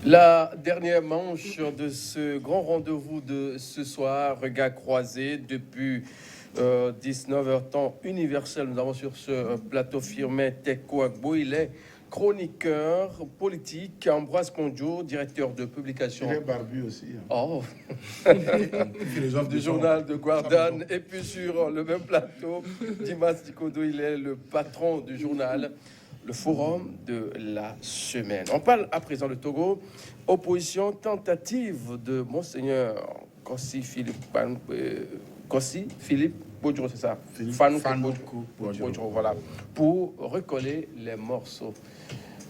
La dernière manche de ce grand rendez-vous de ce soir, regard croisé depuis 19h temps universel. Nous avons sur ce plateau Firmin Teko Agbo. Il est chroniqueur politique. Ambroise Kondjo, directeur de publication. Il est barbu aussi. Hein. Oh, Philosophe du journal de Guardian. Et puis sur le même plateau, Dimas Dikodo, il est le patron du journal Le Forum de la semaine. On parle à présent de Togo. Opposition tentative de Monseigneur Kossi Philippe Bodjo, c'est ça? Fanoukou Bodjo, voilà. Pour recoller les morceaux.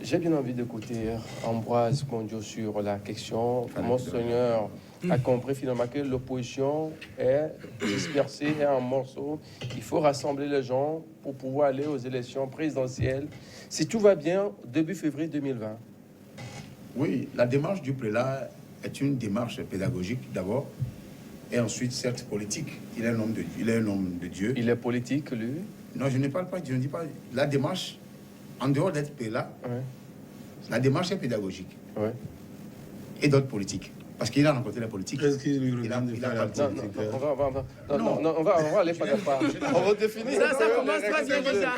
J'ai bien envie d'écouter Ambroise Kondjo sur la question. Monseigneur a compris finalement que l'opposition est dispersée, est en morceaux. Il faut rassembler les gens pour pouvoir aller aux élections présidentielles. Si tout va bien, début février 2020. Oui, la démarche du prélat est une démarche pédagogique d'abord, et ensuite, certes, politique. Il est un homme de Dieu. Il est politique, lui? Non, je ne parle pas, je ne dis pas. La démarche, en dehors d'être prélat, Ouais. la démarche est pédagogique Ouais. et d'autres politiques. Parce qu'il a rencontré la politique. Est-ce qu'il lui Il a- regarde de il a faire la pas- Non, politique? on va aller pas à pas. On va définir. Ça commence pas bien déjà.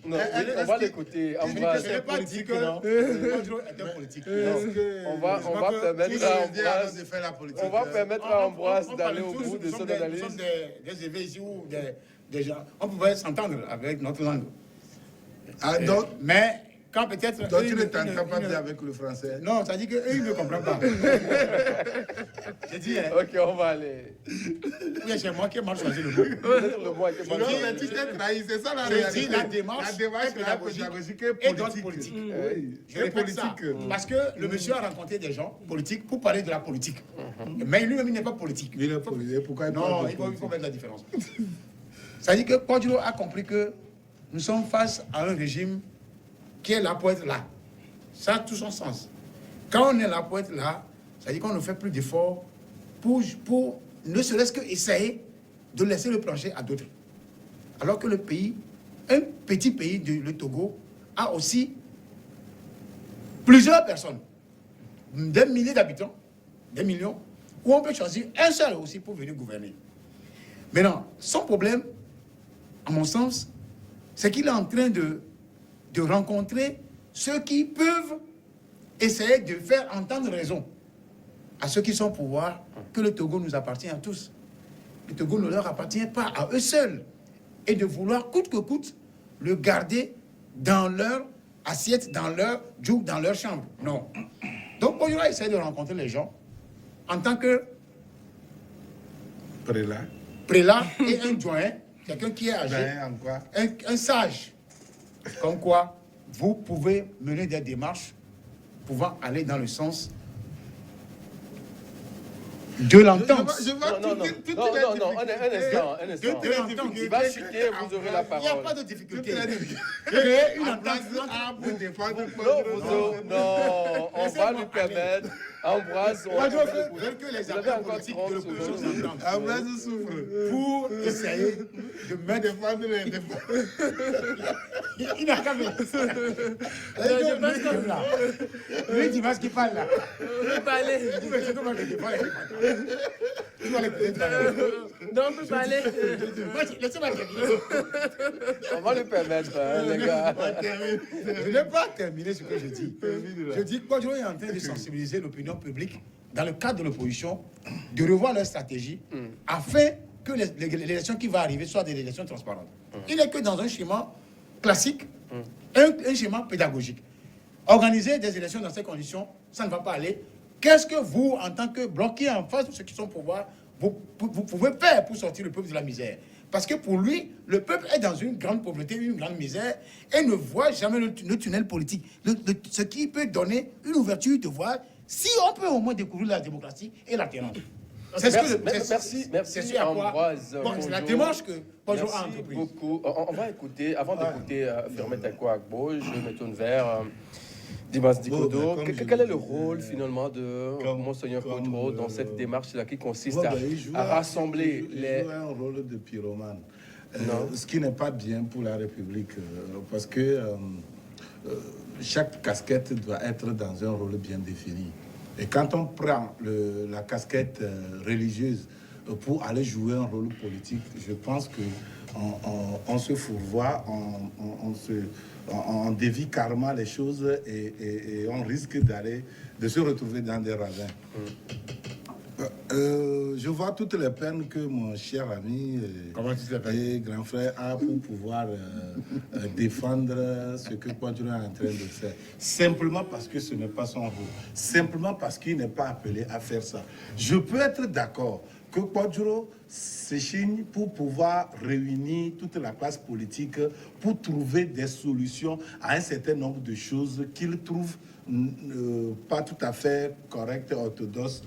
Non, on va l'écouter. Ambroise. Je n'ai pas dit que Kondjo était politique. On va permettre à Ambroise. de faire la politique. On va permettre à Ambroise On d'aller parle au tous, bout de nous son sommes des- analyse. Nous sommes des éveillés ici ou des gens. On pouvait s'entendre avec notre langue. Ah, donc, Mais quand peut-être. donc eux, tu ne ils t'entends pas bien avec le français. Non, ça dit qu'eux, ils ne comprennent pas. J'ai dit, Ok, on va aller. oui, c'est moi qui ai mal choisi le mot. Peut-être le mot a été mal Non, choisi. mais tu t'es trahi, c'est ça la Je réalité. dis la démarche est pédagogique et et d'autres politique. politiques. Oui, Je répète ça, parce que le monsieur a rencontré des gens politiques pour parler de la politique. Mais lui-même, il n'est pas politique. Il est politique. Pourquoi il Non, parle de il faut politique? mettre la différence. Ça dit que Kondjo a compris que nous sommes face à un régime qui est là pour être là. Ça a tout son sens. Quand on est là pour être là, ça dit qu'on ne fait plus d'efforts pour ne serait-ce que essayer de laisser le plancher à d'autres. Alors que le pays, un petit pays, le Togo, a aussi plusieurs personnes, des milliers d'habitants, des millions, où on peut choisir un seul aussi pour venir gouverner. Maintenant, son problème, à mon sens, c'est qu'il est en train de rencontrer ceux qui peuvent essayer de faire entendre raison à ceux qui sont au pouvoir, que le Togo nous appartient à tous. Le Togo ne leur appartient pas à eux seuls. Et de vouloir coûte que coûte le garder dans leur assiette, dans leur joug, dans leur chambre. Non. Donc, on va essayer de rencontrer les gens en tant que prélat et un doyen, quelqu'un qui est âgé, Ben, en quoi? un sage. Comme quoi, vous pouvez mener des démarches pouvant aller dans le sens de l'entente. Je vois Non, un instant. De l'entente. Il va chuter, vous aurez la Il n'y a parole. pas de difficulté. Toutes Créer une entente. Non, on va lui permettre. Ambroise, Moi, je veux que les vous avez acteurs encore politiques 30 de l'opposition secondes. s'entendent Ambroise souffre. pour essayer de mettre... Défendre les Il n'a qu'à mettre. je pense que- Lui, Dimas qui parle là. On peut parler. Il me dit comment je défends les défenseurs. Tu vas les peut-être parler. Non, on peut parler. Laissez-moi terminer. On va lui permettre, les gars. Je n'ai pas terminé ce que je dis. Je dis que Kondjo est en train de sensibiliser l'opinion publique dans le cadre de l'opposition, de revoir leur stratégie afin que l'élection qui va arriver soit des élections transparentes. Il n'est que dans un schéma classique, un schéma pédagogique. Organiser des élections dans ces conditions, ça ne va pas aller. Qu'est-ce que vous, en tant que bloc qui est en face de ceux qui sont au pouvoir, vous pouvez faire pour sortir le peuple de la misère? Parce que pour lui, le peuple est dans une grande pauvreté, une grande misère, et ne voit jamais le tunnel politique. Ce qui peut donner une ouverture de voir si on peut au moins découvrir la démocratie et l'alternance. C'est ce que Merci Ambroise. Bon, c'est la démarche que Kondjo a Merci entreprise. beaucoup. On va écouter, avant d'écouter Firmin Teko Agbo, je me tourne vers Dimas Dikodo. Quel est le rôle finalement de Monseigneur Kondjo dans cette démarche-là qui consiste à rassembler les... Il joue un rôle de pyromane. Non. Ce qui n'est pas bien pour la République, parce que chaque casquette doit être dans un rôle bien défini. Et quand on prend la casquette religieuse pour aller jouer un rôle politique, je pense que on se fourvoie, on dévie carrément les choses et on risque de se retrouver dans des ravins. Je vois toutes les peines que mon cher ami et grand frère a pour pouvoir défendre ce que Kwadjuro est en train de faire. Simplement parce que ce n'est pas son rôle. Simplement parce qu'il n'est pas appelé à faire ça. Je peux être d'accord que Kwadjuro s'échigne pour pouvoir réunir toute la classe politique pour trouver des solutions à un certain nombre de choses qu'il trouve pas tout à fait correctes et orthodoxes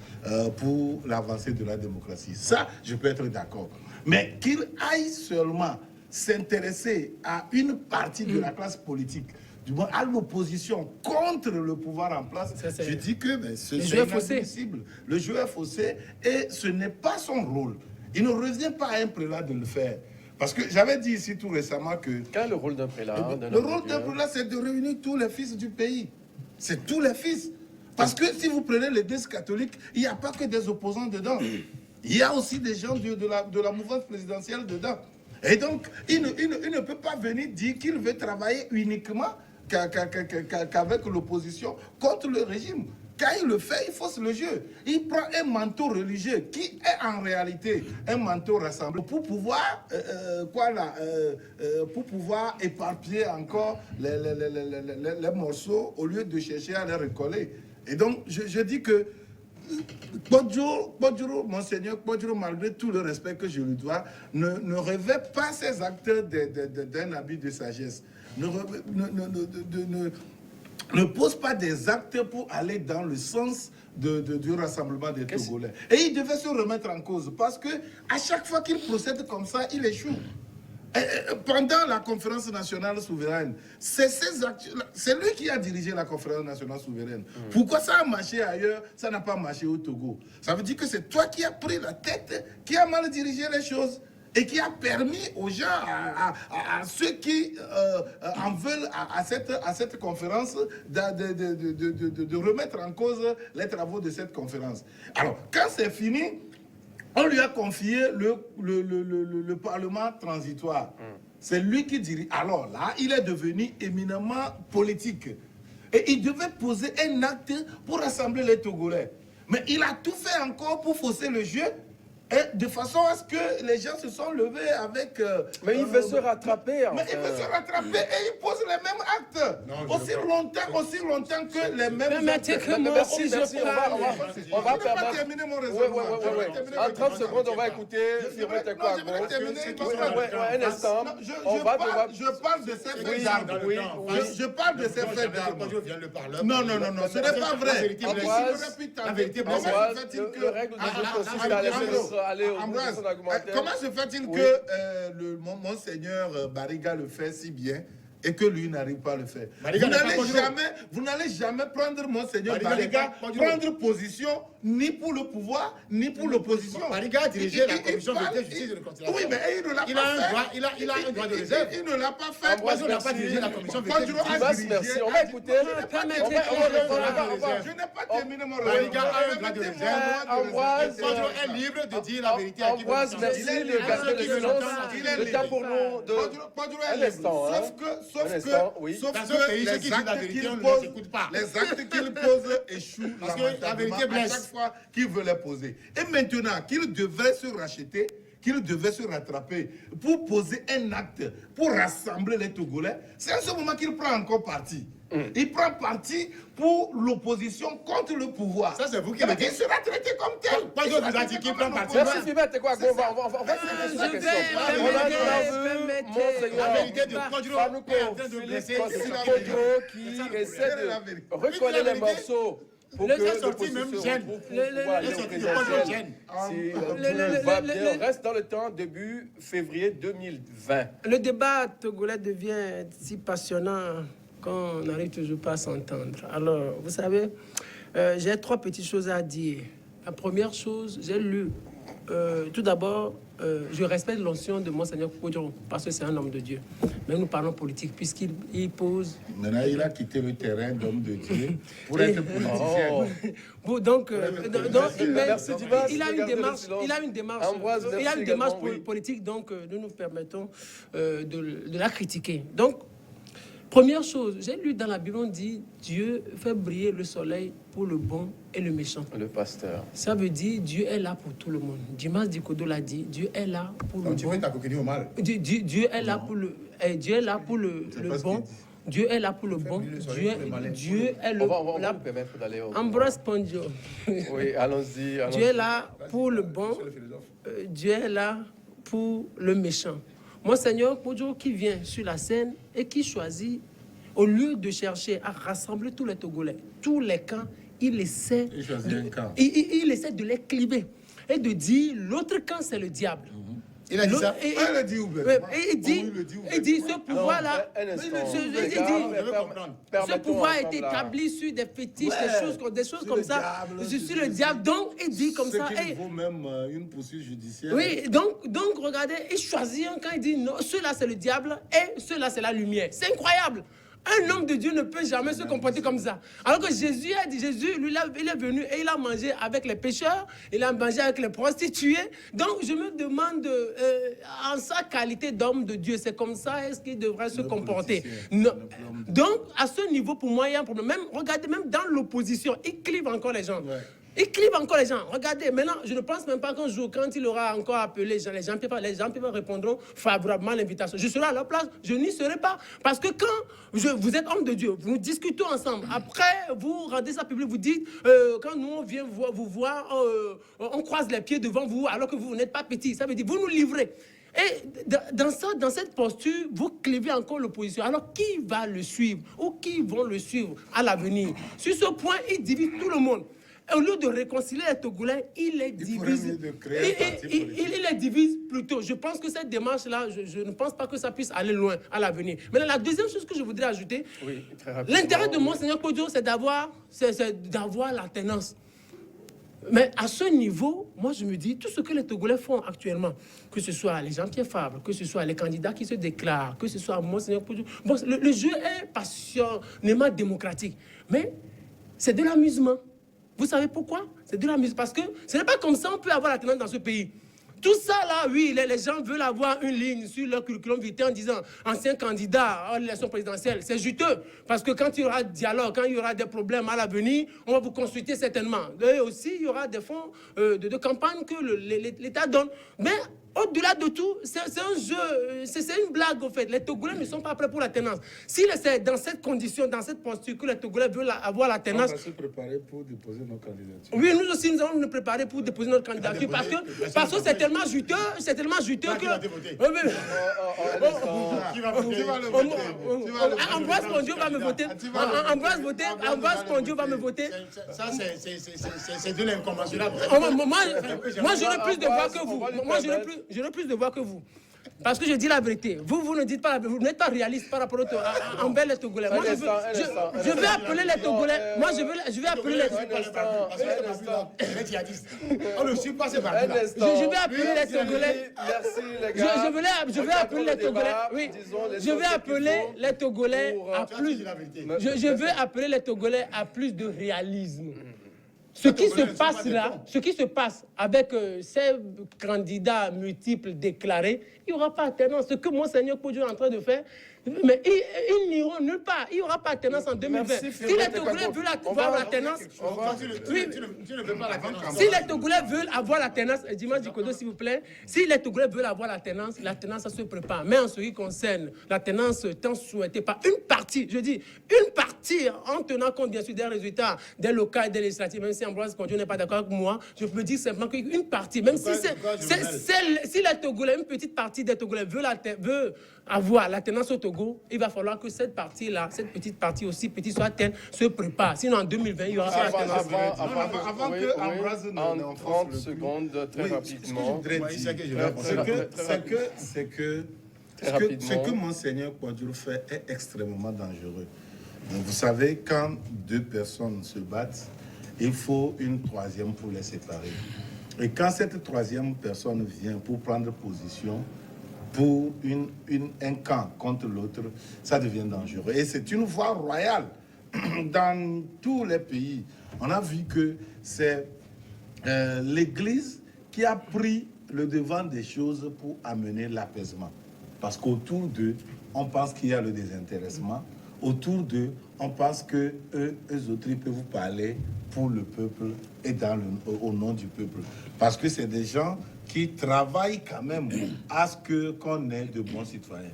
pour l'avancée de la démocratie. Ça, je peux être d'accord. Mais qu'il aille seulement s'intéresser à une partie de la classe politique, du moins à l'opposition contre le pouvoir en place, je dis que c'est inadmissible. Le jeu est faussé et ce n'est pas son rôle. Il ne revient pas à un prélat de le faire. Parce que j'avais dit ici tout récemment que... Quel est le rôle d'un prélat? Le rôle d'un prélat, c'est de réunir tous les fils du pays. C'est tous les fils. Parce que si vous prenez l'Église catholique, il n'y a pas que des opposants dedans. Il y a aussi des gens de la mouvance présidentielle dedans. Et donc, il ne peut pas venir dire qu'il veut travailler uniquement qu'avec l'opposition contre le régime. Quand il le fait, il fausse le jeu. Il prend un manteau religieux qui est en réalité un manteau rassemblé pour pouvoir, pour pouvoir éparpiller encore les morceaux au lieu de chercher à les recoller. Et donc, je dis que Kwadjuro, monseigneur Kwadjuro, malgré tout le respect que je lui dois, ne revêt pas ses actes d'un habit de sagesse. Ne pose pas des actes pour aller dans le sens du rassemblement des Togolais. Et il devait se remettre en cause parce que à chaque fois qu'il procède comme ça, il échoue. Pendant la conférence nationale souveraine, c'est lui qui a dirigé la conférence nationale souveraine. Pourquoi ça a marché ailleurs, ça n'a pas marché au Togo? Ça veut dire que c'est toi qui as pris la tête, qui a mal dirigé les choses et qui a permis aux gens, à ceux qui en veulent à cette conférence, de remettre en cause les travaux de cette conférence. Alors, quand c'est fini, on lui a confié le Parlement transitoire. C'est lui qui dirige. Alors là, il est devenu éminemment politique. Et il devait poser un acte pour rassembler les Togolais. Mais il a tout fait encore pour fausser le jeu. Et de façon à ce que les gens se sont levés avec... mais il veut se rattraper. Mais il veut se rattraper et il pose les mêmes actes. Aussi longtemps que les mêmes Permettez actes. que moi Merci, aussi merci. je parle. On va Je ne vais pas permettre... terminer mon Oui, raisonnement. En 30 secondes, on va écouter Fibre Teko Je vais terminer. un instant. Je parle de ces faits d'armes. Je parle de ces faits d'armes. Non, ce n'est pas vrai. La vérité, le règle du jeu consiste à laisser aller au bout de son argumentaire. Comment se fait-il que monseigneur Bariga le fait si bien et que lui n'arrive pas à le faire? Vous n'allez jamais prendre monseigneur Bariga prendre position ni pour le pouvoir ni pour l'opposition. Bariga a dirigé la commission vérité, justice et réconciliation. Oui, mais il ne l'a pas fait. Il a un droit de réserve. Il ne l'a pas fait. Kwadjuro n'a pas dirigé la commission vérité. Merci. On va écouter. Je n'ai pas terminé mon Bariga a un droit de réserve. Kwadjuro est libre de dire la vérité à qui veut. Ambroise, merci de garder le silence. Le temps pour nous de... Un instant, hein. Sauf que les actes qu'il pose échouent lamentablement à chaque fois qu'il veut les poser. Et maintenant qu'il devrait se racheter, qu'il devait se rattraper pour poser un acte, pour rassembler les Togolais, c'est à ce moment qu'il prend encore parti. Il prend parti pour l'opposition contre le pouvoir. Ça, c'est vous qui le dites. Il sera traité comme tel. Kwadjuro vous a dit qu'il prend parti. Merci Fibre Teko. On va expliquer la question. La vérité de Kwadjuro est en train de blesser qui essaie de recoller les morceaux. Pour que le sorti même gêne. Le sorti de Kwadjuro gêne. Si tout va bien, reste dans le temps début février 2020. Le débat togolais devient si passionnant qu'on n'arrive toujours pas à s'entendre. Alors, vous savez, j'ai trois petites choses à dire. La première chose, j'ai lu tout d'abord, je respecte l'onction de Monseigneur Kodjo parce que c'est un homme de Dieu. Mais nous parlons politique puisqu'il pose... Maintenant, il a quitté le terrain d'homme de Dieu pour être politicien. Bon, donc, Merci, Dimas. il a une démarche, Ambroise, il a merci une démarche également, oui. politique, donc nous nous permettons de la critiquer. Donc, première chose, j'ai lu dans la Bible, on dit Dieu fait briller le soleil pour le bon et le méchant. Le pasteur. Ça veut dire Dieu est là pour tout le monde. Dimas Dikodo l'a dit, Dieu est là pour le Donc tu bon. veux ta coquille au mal. Dieu est là pour le, Dieu est là pour le bon. Dieu est là pour le bon. Dieu est le. On va vous permettre d'aller au... Ambroise Pondjo. Oui, allons-y. Dieu est là pour le bon. Dieu est là pour le méchant. Monseigneur Kodjo qui vient sur la scène et qui choisit, au lieu de chercher à rassembler tous les Togolais, tous les camps, il essaie il essaie de les cliver et de dire l'autre camp c'est le diable. Il a dit ça. Il a dit ouvertement. Il dit ce pouvoir-là, ce pouvoir est établi établi sur des fétiches, des choses comme ça. Je suis le diable. Donc, il dit comme ça. Il vaut même une poursuite judiciaire. Oui, donc regardez, il choisit un camp, il dit non, ceux-là c'est le diable et ceux-là c'est la lumière. C'est incroyable. Un homme de Dieu ne peut jamais se comporter comme ça. Alors que Jésus a dit, lui, il est venu et il a mangé avec les pécheurs, il a mangé avec les prostituées. Donc, je me demande, en sa qualité d'homme de Dieu, c'est comme ça, est-ce qu'il devrait se comporter? Non. Donc, à ce niveau, pour moi, il y a un problème. Même, regardez, même dans l'opposition, il clive encore les gens. Ouais. Il clive encore les gens. Regardez, maintenant, je ne pense même pas qu'un jour, quand il aura encore appelé les gens répondront favorablement à l'invitation. Je serai à leur place, je n'y serai pas. Parce que quand vous êtes homme de Dieu, nous discutons ensemble. Après, vous rendez ça public, vous dites, quand nous, on vient vous voir, on croise les pieds devant vous alors que vous n'êtes pas petit. Ça veut dire, vous nous livrez. Et dans cette posture, vous clivez encore l'opposition. Alors, qui va le suivre ou qui vont le suivre à l'avenir? Sur ce point, il divise tout le monde. Au lieu de réconcilier les Togolais, il les divise. Il les divise plutôt. Je pense que cette démarche-là, je ne pense pas que ça puisse aller loin à l'avenir. Maintenant, la deuxième chose que je voudrais ajouter, l'intérêt de Monseigneur Kodjo, c'est d'avoir l'alternance. Mais à ce niveau, moi je me dis, tout ce que les Togolais font actuellement, que ce soit les Jean-Pierre Fabre, que ce soit les candidats qui se déclarent, que ce soit Monseigneur Kodjo, bon, le jeu est passionnément démocratique. Mais c'est de l'amusement. Vous savez pourquoi? C'est de l'amusement. Parce que ce n'est pas comme ça qu'on peut avoir la tendance dans ce pays. Tout ça là, oui, les gens veulent avoir une ligne sur leur curriculum vitae en disant ancien candidat à l'élection présidentielle. C'est juteux. Parce que quand il y aura dialogue, quand il y aura des problèmes à l'avenir, on va vous consulter certainement. Et aussi, il y aura des fonds de campagne que l'État donne. Mais au-delà de tout, c'est un jeu, c'est une blague au fait. Les Togolais ne sont pas prêts pour la tenance. Si c'est dans cette condition, dans cette posture que les Togolais veulent avoir la tenance... On va se préparer pour déposer nos candidatures. Oui, nous aussi, nous allons nous préparer pour déposer notre candidature parce que c'est tellement juteux, que... Qui va voter? Ambroise Pondjo va me voter. Ambroise Pondjo va me voter. Ça, c'est de l'incommensurable. Moi, j'aurai plus de voix que vous. Moi, j'aurai plus de voix que vous. Parce que je dis la vérité. Vous ne dites pas la vérité. Vous n'êtes pas réaliste par rapport envers les Togolais. Moi, je vais appeler les Togolais. Moi, je vais appeler les On ne suit pas ces partis. Je vais appeler les Togolais. Merci, les gars. Je vais appeler les Togolais. Oui. Je vais appeler les Togolais à plus. Je veux appeler les Togolais à plus de réalisme. Ce qui se passe avec ces candidats multiples déclarés, il n'y aura pas alternance. Ce que Monseigneur Kodjo est en train de faire, mais ils n'iront nulle part. Il n'y aura pas alternance en 2020. Si les Togolais veulent avoir l'alternance, si les Togolais veulent avoir l'alternance, Dimas Dikodo, s'il vous plaît, si les Togolais veulent avoir l'alternance, ça se prépare. Mais en ce qui concerne l'alternance tant souhaitée par une partie, je dis une partie, en tenant compte bien sûr des résultats des locales et des législatives, même si Ambroise Pondjo n'est pas d'accord avec moi, je peux dire simplement qu'une partie, même si les Togolais, une petite partie des Togolais veut avoir l'alternance au Togo, il va falloir que cette partie-là, cette petite partie aussi, petite soit atteinte, se prépare. Sinon, en 2020, il y aura pas l'alternance. Avant que Ambroise en 30 secondes, très rapidement. Ce que Monseigneur Kodjo fait est extrêmement dangereux. Donc, vous savez, quand deux personnes se battent, il faut une troisième pour les séparer. Et quand cette troisième personne vient pour prendre position pour un camp contre l'autre, ça devient dangereux. Et c'est une voie royale dans tous les pays. On a vu que c'est l'Église qui a pris le devant des choses pour amener l'apaisement. Parce qu'autour d'eux, on pense qu'il y a le désintéressement. Autour d'eux, on pense que eux autres, ils peuvent parler pour le peuple et au nom du peuple. Parce que c'est des gens qui travaillent quand même à ce qu'on ait de bons citoyens.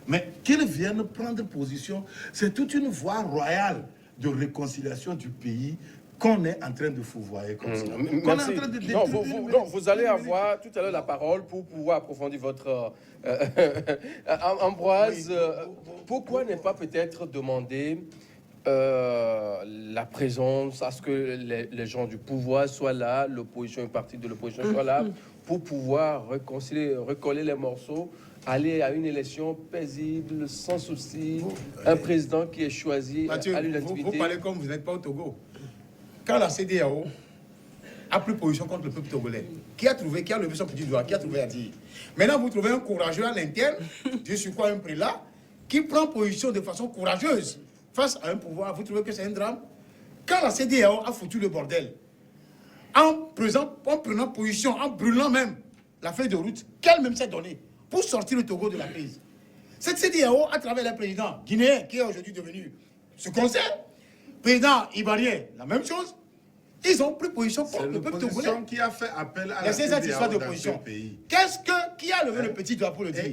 Mais qu'ils viennent prendre position, c'est toute une voie royale de réconciliation du pays qu'on est en train de fourvoyer comme ça. Merci. Non, vous allez avoir tout à l'heure la parole pour pouvoir approfondir votre... Ambroise, pourquoi ne pas peut-être demander la présence, à ce que les gens du pouvoir soient là, l'opposition, une partie de l'opposition soit là, pour pouvoir recoller les morceaux, aller à une élection paisible, sans souci, un président qui est choisi Mathieu, à l'unanimité. vous parlez comme vous n'êtes pas au Togo. Quand la CEDEAO a pris position contre le peuple togolais, qui a levé son petit doigt, qui a trouvé à dire. Maintenant, vous trouvez un courageux à l'interne, Dieu sur quoi un prélat, qui prend position de façon courageuse face à un pouvoir. Vous trouvez que c'est un drame? Quand la CEDEAO a foutu le bordel, en prenant position, en brûlant même la feuille de route qu'elle-même s'est donnée pour sortir le Togo de la crise. Cette CEDEAO, à travers le président guinéen, qui est aujourd'hui devenu ce conseil, président ivoirien, la même chose, ils ont pris position contre le peuple togolais. C'est qui a fait appel à la Laissez cette histoire CEDEAO d'opposition. dans ce pays. Qui a levé le petit doigt pour le dire?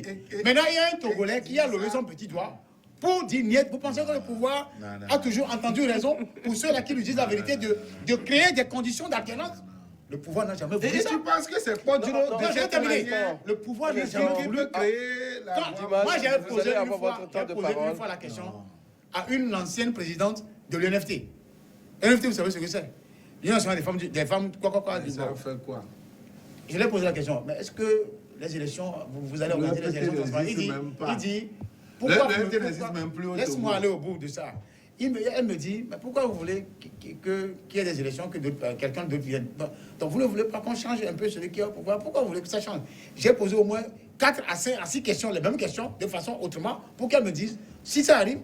Maintenant, il y a un Togolais qui a levé son petit doigt pour dire niet. Vous pensez que le pouvoir a toujours entendu raison pour ceux-là qui lui disent la vérité de créer des conditions d'alternance? Le pouvoir n'a jamais voulu Et ça. tu penses que c'est pas du Non, je vais terminer. Le pouvoir n'a jamais voulu créer la voie. Moi, j'avais posé allez une avoir votre temps de parole. fois la question à une ancienne présidente de l'UNFT. l'UNFT, vous savez ce que c'est? L'Union nationale des femmes, quoi. Ça fait quoi? Je lui ai posé la question, mais est-ce que les élections, vous allez organiser les élections transparentes? Il dit, pourquoi n'existe même plus au Togo. Laisse-moi aller au bout de ça. Elle me dit, mais pourquoi vous voulez qu'il y ait des élections, que quelqu'un d'autre vienne? Donc vous ne voulez pas qu'on change un peu celui qui est au pouvoir? Pourquoi vous voulez que ça change? J'ai posé au moins 4 à 5 à 6 questions, les mêmes questions, de façon autrement, pour qu'elle me dise, si ça arrive,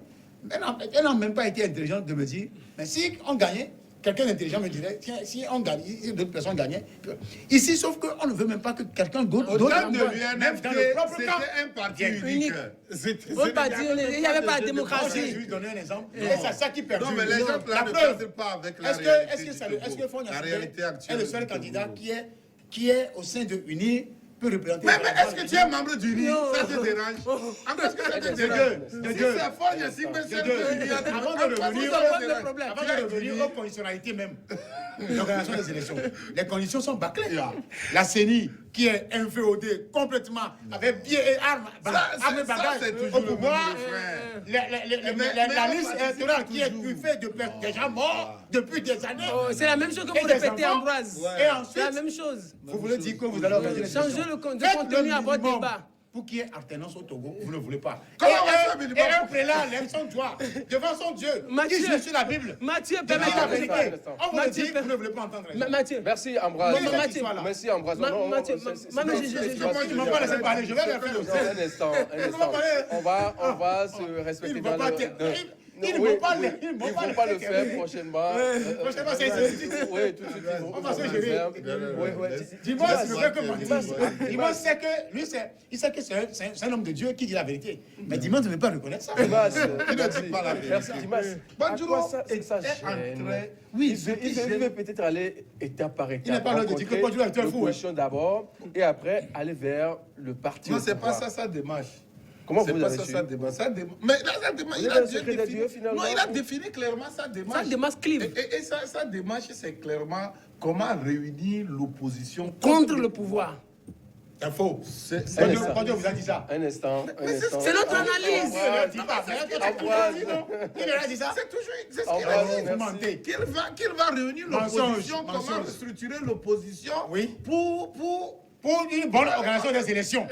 elle n'a même pas été intelligente de me dire, mais si on gagnait, quelqu'un d'intelligent me dirait, tiens, si on gagne, si d'autres personnes gagnaient. Ici, sauf qu'on ne veut même pas que quelqu'un d'autre... Au temps de l'UNFT, c'était un parti unique. Il n'y avait pas de démocratie. Je vais donner un exemple. Et c'est ça qui perdure. Non, mais les gens là ne perdent pas avec la réalité. Est-ce que Fonia la réalité actuelle est le seul candidat qui est au sein de UNI peut représenter... Mais est-ce que tu es membre d'UNI? Ça te dérange? Est-ce que ça te dérange? Si c'est Fonia, si c'est l'UNI... Avant de revenir aux conditionnalités même, l'organisation des élections, les conditions sont bâclées. La CENI, qui est inféodée complètement, avec pieds et armes, bagages au pouvoir, la liste électorale qui est truffée de des gens morts depuis des années. C'est la même chose que vous répétez, Ambroise. Et ensuite, c'est la même chose. Vous voulez dire que vous allez organiser les changer le contenu à votre débat. Pour qu'il y ait alternance au Togo, vous ne voulez pas. Comment on va faire minimum? Et un prélat lève son doigt devant son Dieu. Mathieu, dit, je suis la Bible. Mathieu, permettez la vérité. On vous le Mathieu, dit, vous ne voulez pas entendre. Mathieu. Merci Ambroise. Merci Ambroise. Mathieu, tu ne m'as pas laissé parler, je vais le faire aussi. Un instant. On va se respecter dans le... Ils ne vont pas le faire prochainement. Prochainement, c'est ici. Oui, tout de suite. On va se gérer. Dimanche sait que lui, il sait que c'est un homme de Dieu qui dit la vérité. Mais Dimanche ne veut pas reconnaître ça. Il ne dit pas la vérité. Merci Dimanche. Bonjour. Ça gêne. Oui, il veut peut-être aller étape par étape. Il n'est pas là de dire que Bonjour est un fou. L'opposition d'abord et après aller vers le parti. Non, c'est pas ça sa démarche. Comment vous avez su? Mais là, sa démarche, il a défini clairement sa démarche. Sa démarche clive. Et sa démarche, c'est clairement comment réunir l'opposition contre le pouvoir. C'est faux. Quand vous a dit ça. Un instant. C'est notre analyse. Il a dit ça. C'est toujours qu'il va réunir l'opposition, comment structurer l'opposition pour pour une bonne organisation des élections.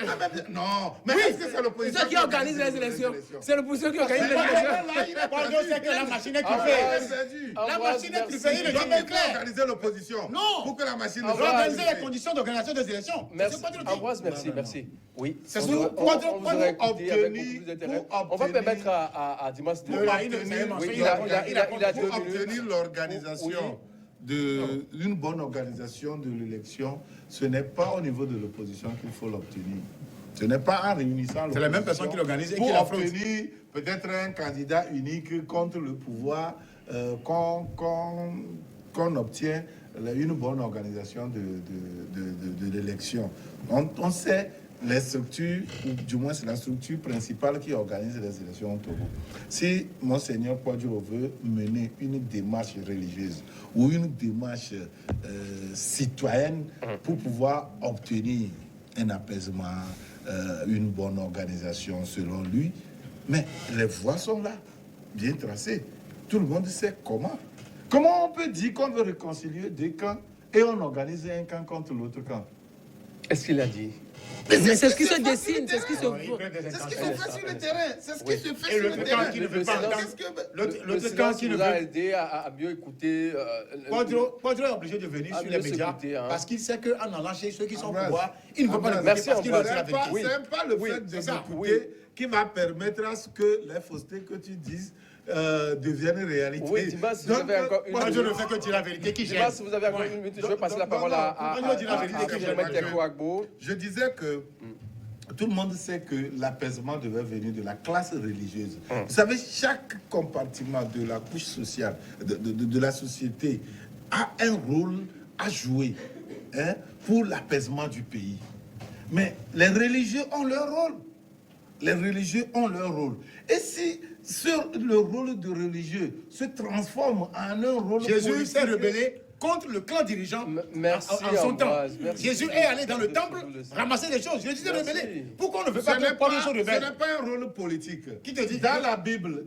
Non, mais est-ce que c'est l'opposition C'est qui organise les élections. C'est l'opposition qui organise les élections. Quadro, c'est que la machine est Ah, truffée. c'est dit. La machine est truffée, il est Donc, jamais il faut clair. organiser l'opposition. Non. Pour que la machine On va organiser les conditions d'organisation des élections. Merci. C'est pas de le Ambroise, merci, merci. Oui, C'est on sûr. vous- on vous aurait écouté avec obtenir- beaucoup plus d'intérêt. pour On va obtenir- permettre à Dimas de... Là, il Oui, il il a Pour 2 obtenir minutes. l'organisation d'une bonne organisation de l'élection, ce n'est pas au niveau de l'opposition qu'il faut l'obtenir. Ce n'est pas en réunissant C'est la même personne qui l'organise et qui pour l'affronte. obtenir peut-être un candidat unique contre le pouvoir qu'on obtient une bonne organisation de l'élection. On sait les structures, ou du moins c'est la structure principale qui organise les élections au Togo. Si Monseigneur Kwadjo veut mener une démarche religieuse ou une démarche citoyenne pour pouvoir obtenir un apaisement, une bonne organisation selon lui, mais les voies sont là, bien tracées. Tout le monde sait comment. Comment on peut dire qu'on veut réconcilier deux camps et on organise un camp contre l'autre camp? Est-ce qu'il a dit? Mais c'est ce qui se dessine, c'est ce qui se voit. C'est ce qui se fait sur le terrain. C'est ce qui se fait Et sur le le camp terrain. qui ne veut pas silence- entendre. Le L'autre camp silence qui ne nous a veut aidé à mieux écouter. Quadro est obligé de venir Ah, sur mieux les médias s'écouter, hein. parce qu'il sait qu'en allant chez ceux qui sont au Ambroise. pouvoir, il ne veut pas le Merci, parce qu'il veut Ambroise. dire la vérité. Oui. C'est pas le Oui, fait de c'est ça. m'écouter qui va permettre à ce que les faussetés que tu dises deviennent réalité. Oui, Dimas, si vous Donc, avez encore une Moi, je minute. ne fais que dire la vérité qui gêne. Dimas, si vous avez encore une minute, je vais passer la parole à Moi, je dis la vérité qui gêne. Philomène Teko Agbo. Je disais que tout le monde sait que l'apaisement devait venir de la classe religieuse. Vous savez, chaque compartiment de la couche sociale, de la société, a un rôle à jouer pour l'apaisement du pays. Mais les religieux ont leur rôle. Les religieux ont leur rôle. Et si le rôle de religieux se transforme en un rôle Jésus politique, s'est rebellé contre le clan dirigeant Merci, en son temps. Ambroise, merci. Jésus est allé dans le temple Je le sais. ramasser des choses. Jésus s'est Merci. rebellé. Pourquoi on ne veut Ce pas n'est que Paul se ce rebelle? n'est pas un rôle politique. Qui te dit? Dans la Bible,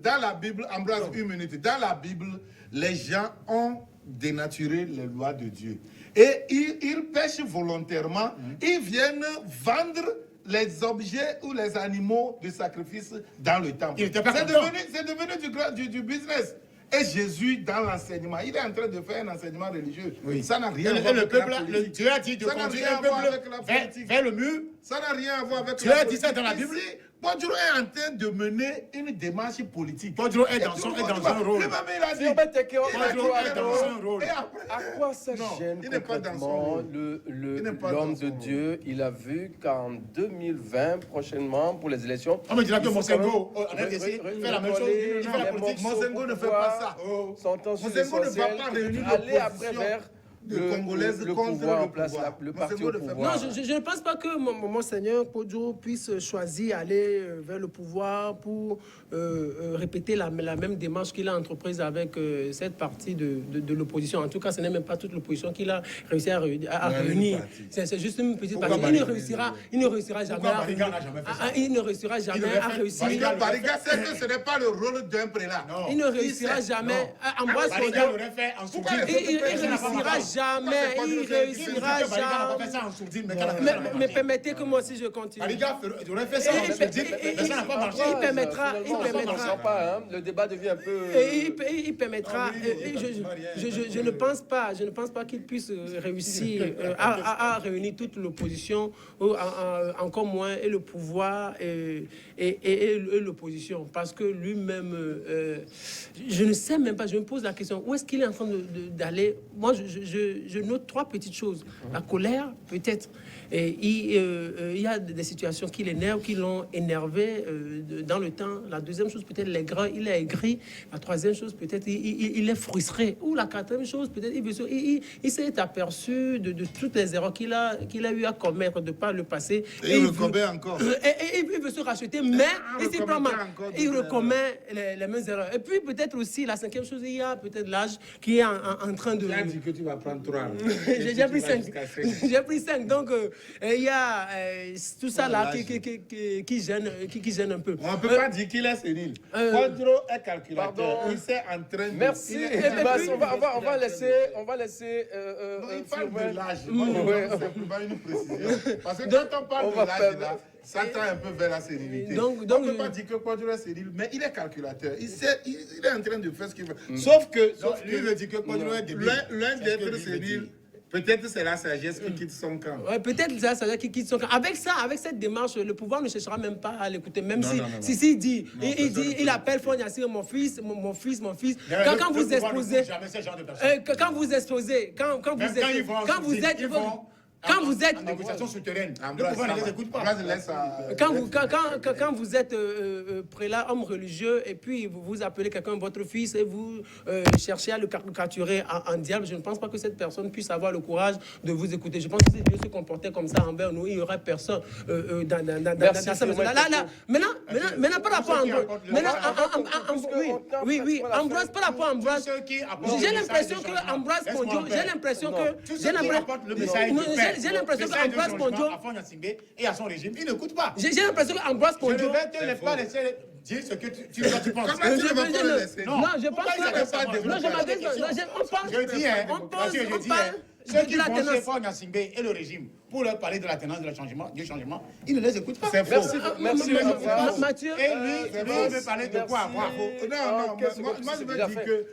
Ambroise, une minute. Dans la Bible, les gens ont dénaturé les lois de Dieu. Et ils pêchent volontairement. Ils viennent vendre les objets ou les animaux de sacrifice dans le temple. Il était pas C'est content. devenu du business. Et Jésus, dans l'enseignement, il est en train de faire un enseignement religieux. Oui. Ça n'a rien à Et voir le avec la peuple, politique. Dieu a dit de Ça n'a conduire rien un à voir peuple avec la vers, politique. vers le mur. Ça n'a rien à voir avec Tu la as dit ça politique. dans la Bible? Ici, Quadro est en train de mener une démarche politique. Quadro est Et dans tout son le monde rôle. lui-même, il a dit. Philomène Teko Il a dit Agbo. est dans son rôle. Et après, À quoi ça Non, gêne il n'est pas dans son concrètement rôle. Il n'est pas l'homme dans son de rôle. Dieu? Il a vu qu'en 2020, prochainement, pour les élections... On me dira que il faut Monsengo, quand même en RDC, re- fait la même chose. recoller Il fait la les politique. morceaux Monsengo pour ne fait pouvoir pas ça. s'entendre sur Monsengo ne va l'essentiel, pas réunir aller après l'opposition vers de Congolaises le contre pouvoir le en place, pouvoir. le parti Monsengo au ne fait pas pouvoir. Non, je ne pense pas que Monseigneur Kodjo puisse choisir aller vers le pouvoir pour répéter la même démarche qu'il a entreprise avec cette partie de l'opposition. En tout cas, ce n'est même pas toute l'opposition qu'il a réussi à réunir. C'est juste une petite Pourquoi partie. Bariga Il ne réussira jamais Pourquoi à Bariga n'a jamais fait ça? il ne réussira jamais devait à faire- réussir. Bariga sait que ce n'est pas le rôle d'un prélat. Non. Il ne réussira jamais. Ambroise Bariga Kodjo, l'aurait fait en Pourquoi sourdine. les il autres réussira jamais. Il réussira Bariga n'a jamais. pas fait ça en sourdine, mais qu'elle a fait Mais, ça n'a pas mais marché. permettez que moi aussi je continue. Bariga aurait fait ça en sourdine, mais ça n'a pas marché. il permettra- Finalement, il on s'en permettra- sort pas, hein. Le débat devient un peu... Et il permettra. Ah oui, et oui, je ne pense pas qu'il puisse réussir à réunir toute l'opposition, ou encore moins et le pouvoir et l'opposition, parce que lui-même, je ne sais même pas. Je me pose la question, où est-ce qu'il est en train d'aller? Moi, je note trois petites choses. La colère, peut-être. Et il y a des situations qui l'énervent, qui l'ont énervé dans le temps. La deuxième chose, peut-être, il est aigri. La troisième chose, peut-être, il est frustré. Ou la quatrième chose, peut-être, il s'est aperçu de toutes les erreurs qu'il a eu à commettre de par le passé. Et il le commet encore. Et il veut se racheter, mais il s'y prend mal. encore Il d'autres recommet les mêmes erreurs. Et puis, peut-être aussi, la cinquième chose, il y a peut-être l'âge qui est en train de... Tu as dit que tu vas prendre 33. J'ai pris 5. J'ai pris 5. Donc, il y a tout ça là qui gêne un peu. On ne peut pas dire qu'il est sénile. Quadro est calculateur. Pardon. Il s'est en train de... Merci, Dibas. On va laisser... il parle de l'âge. Ouais. C'est pas une précision. Parce que quand on parle de l'âge, là, ça tend un peu vers la sénilité. Donc, on ne peut pas dire que Quadro est sénile, mais il est calculateur. Il est en train de faire ce qu'il veut. Sauf que... lui veut dire que Quadro est débile. L'un d'être sénile... Peut-être c'est la sagesse qui quitte son camp. Ouais, peut-être c'est la sagesse qui quitte son camp. Avec ça, avec cette démarche, le pouvoir ne cherchera même pas à l'écouter. Même si il dit, il appelle Fon Yassir mon fils. Quand vous exposez, quand vous êtes négociation souterraine, quand vous êtes prélat, homme religieux, et puis vous appelez quelqu'un votre fils et vous cherchez à le caricaturer en diable, je ne pense pas que cette personne puisse avoir le courage de vous écouter. Je pense que si Dieu se comportait comme ça envers nous, il n'y aurait personne dans sa maison. Maintenant, par rapport à Ambroise, par rapport à Ambroise, j'ai l'impression que Ambroise Pondio, j'ai l'impression qu'Ambroise Pondio et à son régime, il n'écoute pas. J'ai l'impression qu'Ambroise Pondio. Je ne vais te pas laisser dire ce que tu penses. Non, je pense que. Non, je m'adresse. On parle. Ceux qui vont chez Fon Yassingbe et le régime pour leur parler de la tenance du changement, ils ne les écoutent pas. C'est faux. Merci, Mathieu. Et lui, il veut parler de quoi? Non, moi je veux dire que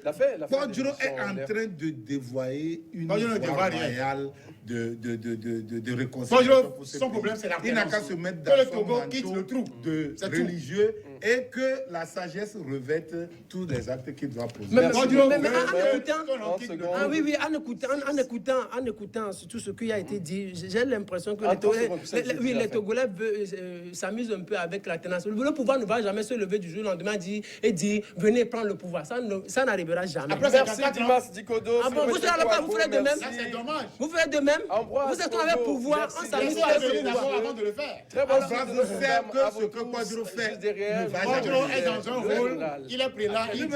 Quadro est en train de dévoyer une voie royale de réconciliation. Son problème, c'est la Il n'a qu'à se mettre dans son manteau de religieux et que la sagesse revête tous les actes qu'il doit poser. Mais en écoutant tout ce qui a été dit, j'ai l'impression que les Togolais s'amusent un peu avec la tenace. Le pouvoir ne va jamais se lever du jour au lendemain et dire venez prendre le pouvoir. Ça n'arrivera jamais. Merci Dimas Dikodo. Vous ferez de même. C'est dommage. Vous ferez de même. Vous êtes avec pouvoir, on s'amuse pas avec le pouvoir. Avant de le faire. Très bon. Je sais que ce que Quadro fait ne va Quadro jamais est dans un rôle, il est prélat, il